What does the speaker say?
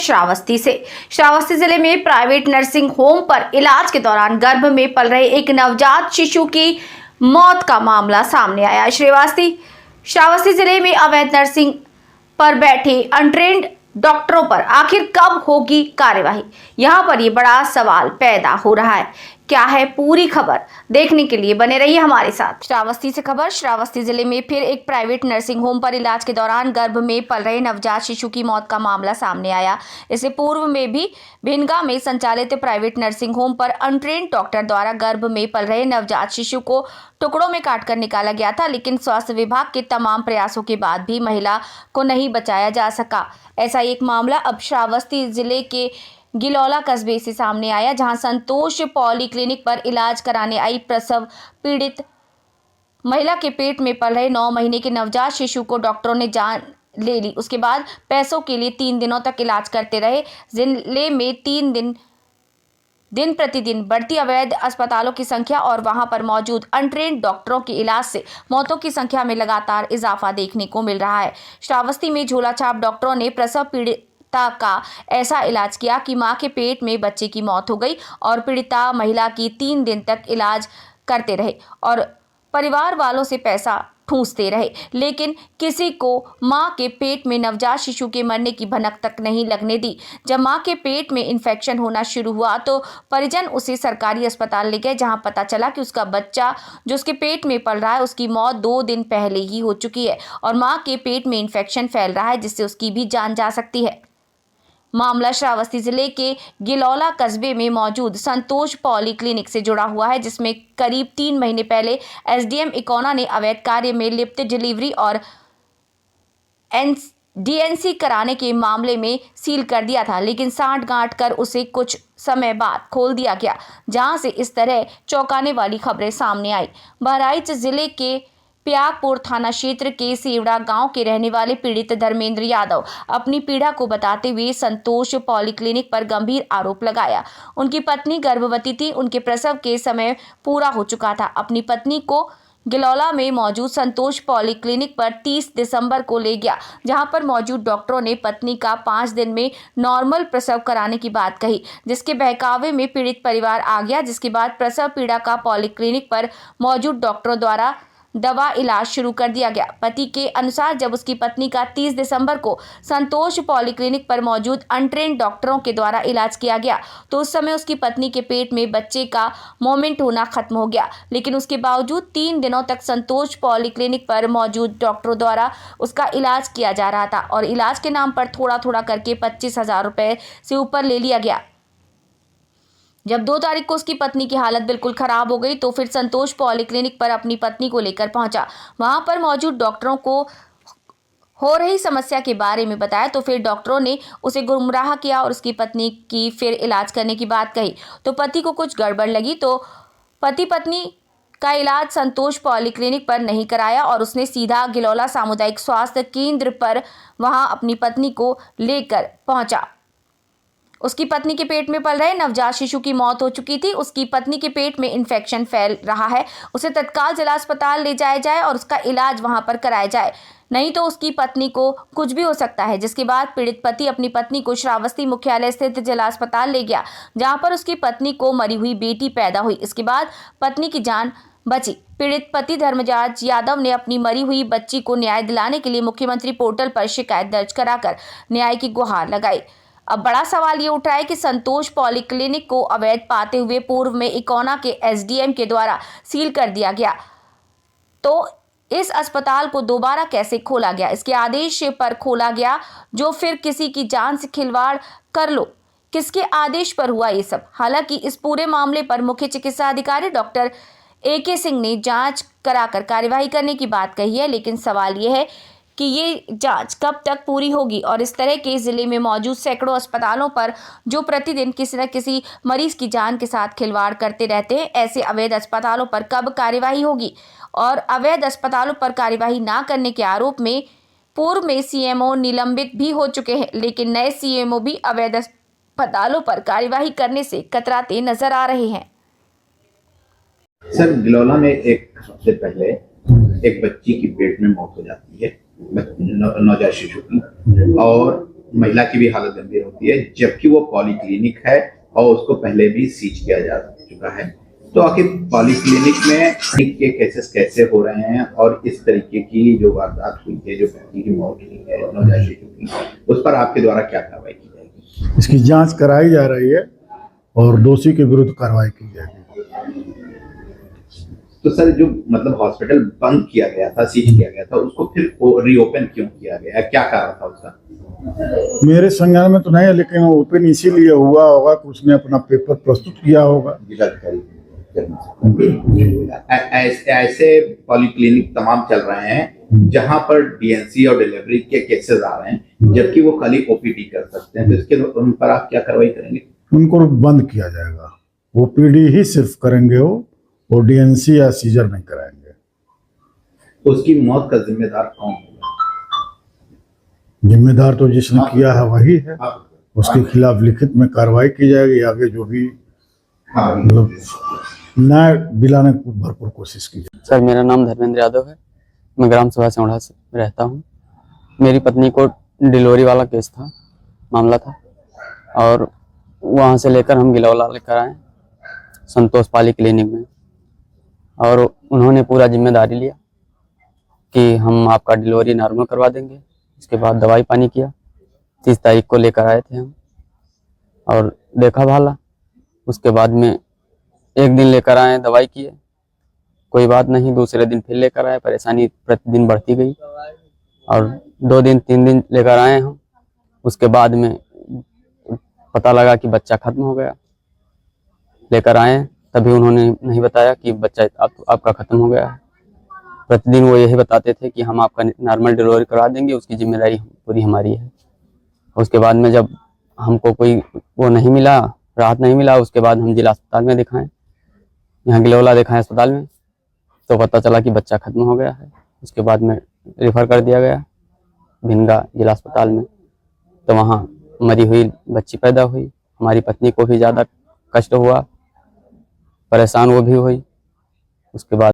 श्रावस्ती जिले में private nursing home पर इलाज के दौरान गर्भ में पल रहे एक नवजात शिशु की मौत का मामला सामने आया। श्रावस्ती जिले में अवैध नर्सिंग पर बैठे अनट्रेन्ड डॉक्टरों पर आखिर कब होगी कार्यवाही, यहां पर ये बड़ा सवाल पैदा हो रहा है। क्या है पूरी खबर, देखने के लिए बने रहिए हमारे साथ। श्रावस्ती से खबर। श्रावस्ती जिले में फिर एक प्राइवेट नर्सिंग होम पर इलाज के दौरान गर्भ में पल रहे नवजात शिशु की मौत का मामला सामने आया। इससे पूर्व में भी भिनगा में संचालित प्राइवेट नर्सिंग होम पर अनट्रेन्ड डॉक्टर द्वारा गर्भ में पल रहे नवजात शिशु को टुकड़ों में काटकर निकाला गया था, लेकिन स्वास्थ्य विभाग के तमाम प्रयासों के बाद भी महिला को नहीं बचाया जा सका। ऐसा एक मामला अब श्रावस्ती जिले के गिलौला कस्बे से सामने आया, जहां संतोष पॉलीक्लिनिक पर इलाज कराने आई प्रसव पीड़ित महिला के पेट में पल रहे 9 महीने के नवजात शिशु को डॉक्टरों ने जान ले ली। उसके बाद पैसों के लिए 3 दिनों तक इलाज करते रहे। जिले में 3 दिन प्रतिदिन बढ़ती अवैध अस्पतालों की संख्या और वहां पर मौजूद अनट्रेन्ड डॉक्टरों के इलाज से मौतों की संख्या में लगातार इजाफा देखने को मिल रहा है। श्रावस्ती में झोलाछाप डॉक्टरों ने प्रसव पीड़िता का ऐसा इलाज किया कि मां के पेट में बच्चे की मौत हो गई और पीड़िता महिला की 3 दिन तक इलाज करते रहे और परिवार वालों से पैसा ठूंसते रहे, लेकिन किसी को मां के पेट में नवजात शिशु के मरने की भनक तक नहीं लगने दी। जब मां के पेट में इन्फेक्शन होना शुरू हुआ तो परिजन उसे सरकारी अस्पताल ले गए, जहां पता चला कि उसका बच्चा जो उसके पेट में पल रहा है उसकी मौत 2 दिन पहले ही हो चुकी है और मां के पेट में इन्फेक्शन फैल रहा है, जिससे उसकी भी जान जा सकती है। मामला श्रावस्ती जिले के गिलौला कस्बे में मौजूद संतोष पॉलीक्लिनिक से जुड़ा हुआ है, जिसमें करीब 3 महीने पहले एसडीएम इकोना ने अवैध कार्य में लिप्त डिलीवरी और डीएनसी कराने के मामले में सील कर दिया था, लेकिन सांठ-गांठ कर उसे कुछ समय बाद खोल दिया गया, जहां से इस तरह चौंकाने वाली खबरें सामने आई। बहराइच जिले के प्यागपुर थाना क्षेत्र के सेवड़ा गांव के रहने वाले पीड़ित धर्मेंद्र यादव अपनी पीड़ा को बताते हुए संतोष पॉलीक्लिनिक पर गंभीर आरोप लगाया। उनकी पत्नी गर्भवती थी, उनके प्रसव के समय पूरा हो चुका था। अपनी पत्नी को गिलौला में मौजूद संतोष पॉलीक्लिनिक पर 30 दिसंबर को ले गया, जहां पर मौजूद डॉक्टरों ने पत्नी का 5 दिन में नॉर्मल प्रसव कराने की बात कही, जिसके बहकावे में पीड़ित परिवार आ गया। जिसके बाद प्रसव पीड़ा का पॉलीक्लिनिक पर मौजूद डॉक्टरों द्वारा दवा इलाज शुरू कर दिया गया। पति के अनुसार जब उसकी पत्नी का 30 दिसंबर को संतोष पॉलीक्लिनिक पर मौजूद अनट्रेन्ड डॉक्टरों के द्वारा इलाज किया गया तो उस समय उसकी पत्नी के पेट में बच्चे का मोमेंट होना खत्म हो गया, लेकिन उसके बावजूद 3 दिनों तक संतोष पॉलीक्लिनिक पर मौजूद डॉक्टरों द्वारा उसका इलाज किया जा रहा था और इलाज के नाम पर थोड़ा थोड़ा करके 25,000 रुपए से ऊपर ले लिया गया। जब 2 तारीख को उसकी पत्नी की हालत बिल्कुल खराब हो गई तो फिर संतोष पॉलीक्लिनिक पर अपनी पत्नी को लेकर पहुंचा। वहां पर मौजूद डॉक्टरों को हो रही समस्या के बारे में बताया तो फिर डॉक्टरों ने उसे गुमराह किया और उसकी पत्नी की फिर इलाज करने की बात कही तो पति को कुछ गड़बड़ लगी तो पति पत्नी का इलाज संतोष पॉलीक्लिनिक पर नहीं कराया और उसने सीधा गिलौला सामुदायिक स्वास्थ्य केंद्र पर वहां अपनी पत्नी को लेकर पहुंचा। उसकी पत्नी के पेट में पल रहे नवजात शिशु की मौत हो चुकी थी। उसकी पत्नी के पेट में इन्फेक्शन फैल रहा है, उसे तत्काल जिला अस्पताल ले जाया जाए और उसका इलाज वहां पर कराया जाए, नहीं तो उसकी पत्नी को कुछ भी हो सकता है। जिसके बाद पीड़ित पति अपनी पत्नी को श्रावस्ती मुख्यालय स्थित जिला अस्पताल ले गया, जहां पर उसकी पत्नी को मरी हुई बेटी पैदा हुई। इसके बाद पत्नी की जान बची। पीड़ित पति धर्मराज यादव ने अपनी मरी हुई बच्ची को न्याय दिलाने के लिए मुख्यमंत्री पोर्टल पर शिकायत दर्ज कराकर न्याय की गुहार लगाई। अब बड़ा सवाल ये उठ रहा है कि संतोष पॉलीक्लिनिक को अवैध पाते हुए पूर्व में इकोना के एसडीएम के द्वारा सील कर दिया गया, तो इस अस्पताल को दोबारा कैसे खोला गया? इसके आदेश पर खोला गया, जो फिर किसी की जान से खिलवाड़ कर लो। किसके आदेश पर हुआ ये सब? हालांकि इस पूरे मामले पर मुख्य चिकित्सा अधिकारी डॉक्टर AK सिंह ने जांच कराकर कार्यवाही करने की बात कही है, लेकिन सवाल ये है कि ये जांच कब तक पूरी होगी और इस तरह के जिले में मौजूद सैकड़ों अस्पतालों पर जो प्रतिदिन किसी न किसी मरीज की जान के साथ खिलवाड़ करते रहते हैं, ऐसे अवैध अस्पतालों पर कब कार्यवाही होगी? और अवैध अस्पतालों पर कार्यवाही ना करने के आरोप में पूर्व में सीएमओ निलंबित भी हो चुके हैं, लेकिन नए सीएमओ भी अवैध अस्पतालों पर कार्यवाही करने से कतराते नजर आ रहे हैं। सर, गिलौला में एक हफ्ते पहले एक बच्ची की पेट में मौत हो जाती है, नवजात शिशु की, और महिला की भी हालत गंभीर होती है, जबकि वो पॉलीक्लिनिक है और उसको पहले भी सीज किया जा चुका है। तो आखिर पॉलीक्लिनिक में के केसेस कैसे हो रहे हैं और इस तरीके की जो वारदात हुई है, जो व्यक्ति की मौत हुई है, नवजात शिशु की, उस पर आपके द्वारा क्या कार्रवाई की जाएगी? इसकी जांच कराई जा रही है और दोषी के विरुद्ध कार्रवाई की जाएगी। तो सर, जो मतलब हॉस्पिटल बंद किया गया था, सीज किया गया था, उसको फिर रीओपन क्यों किया गया? क्या कारण था उसका? मेरे संज्ञान में तो नहीं है, लेकिन ओपन इसीलिए हुआ होगा कि उसने अपना पेपर प्रस्तुत किया होगा। ऐसे पॉलीक्लिनिक तमाम चल रहे हैं जहां पर डीएनसी और डिलीवरी के केसेस आ रहे हैं, जबकि वो खाली ओपीडी कर सकते हैं। तो इसके उन पर आप क्या कार्रवाई करेंगे? उनको बंद किया जाएगा, ओपीडी ही सिर्फ करेंगे वो, और डीएनसी या सीजर नहीं कराएंगे। उसकी मौत का जिम्मेदार कौन होगा? जिम्मेदार तो जिसने किया है वही है, उसके खिलाफ लिखित में कार्रवाई की जाएगी। आगे जो भी मतलब न्याय दिलाने की भरपूर कोशिश की जाएगी। सर, मेरा नाम धर्मेंद्र यादव है। मैं ग्राम सभा सेवढ़ा से रहता हूँ। मेरी पत्नी को डिलीवरी वाला केस था, मामला था, और वहाँ से लेकर हम गिलौला लेकर आए संतोष पाली क्लिनिक में, और उन्होंने पूरा जिम्मेदारी लिया कि हम आपका डिलीवरी नॉर्मल करवा देंगे। इसके बाद दवाई पानी किया। 30 तारीख को लेकर आए थे हम और देखा भाला। उसके बाद में एक दिन लेकर आए, दवाई किए, कोई बात नहीं। दूसरे दिन फिर लेकर आए, परेशानी प्रतिदिन बढ़ती गई और 2 दिन 3 दिन लेकर आए हम। उसके बाद में पता लगा कि बच्चा खत्म हो गया। लेकर आए तभी उन्होंने नहीं बताया कि बच्चा आपका खत्म हो गया है। प्रतिदिन वो यही बताते थे कि हम आपका नॉर्मल डिलीवरी करा देंगे, उसकी जिम्मेदारी पूरी हमारी है। उसके बाद में जब हमको कोई वो नहीं मिला, राहत नहीं मिला, उसके बाद हम जिला अस्पताल में दिखाएं, यहाँ गिलौला दिखाएं अस्पताल में, तो पता चला कि बच्चा खत्म हो गया है। उसके बाद में रेफर कर दिया गया भिनगा जिला अस्पताल में। तो वहाँ मरी हुई बच्ची पैदा हुई। हमारी पत्नी को भी ज़्यादा कष्ट हुआ, परेशान वो भी हुई। उसके बाद